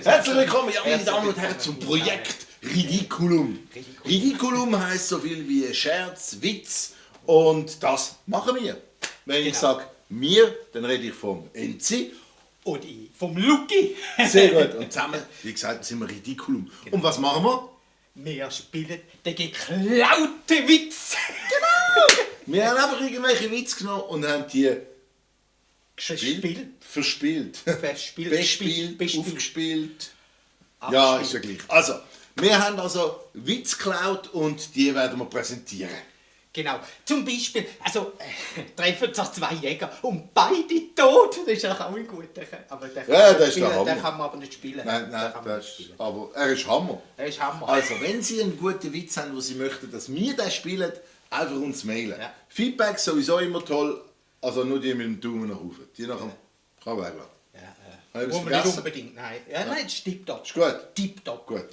Herzlich willkommen, ja, meine Damen und Herren, zum Projekt Ridiculum. Ridiculum heisst so viel wie Scherz, Witz und das machen wir. Wenn ich sage wir, dann rede ich vom Enzi. Und ich vom Luki. Sehr gut. Und zusammen, wie gesagt, sind wir Ridiculum. Genau. Und was machen wir? Wir spielen den geklauten Witz. Wir haben einfach irgendwelche Witze genommen und haben die Gespielt. verspielt. Verspielt. Bespielt, Bespielt. aufgespielt. Ja, ist ja gleich. Also, wir haben also Witz geklaut und die werden wir präsentieren. Genau. Zum Beispiel, also treffen sich zwei Jäger und beide tot. Das ist auch ein guter. Aber der kann, Ja, das ist der Hammer. Den kann man aber nicht spielen. Nein, aber er ist Hammer. Er ist Hammer. Also, wenn Sie einen guten Witz haben, wo Sie möchten, dass wir den spielen, einfach uns mailen. Ja. Feedback sowieso immer toll, also nur die mit dem Daumen nach oben. Die nach dem kann weglassen. Ja, Habe ich muss was man nicht vergessen? unbedingt. Nein, ja, nein, das ist tipptopp. Ist gut? Tipptopp. Gut.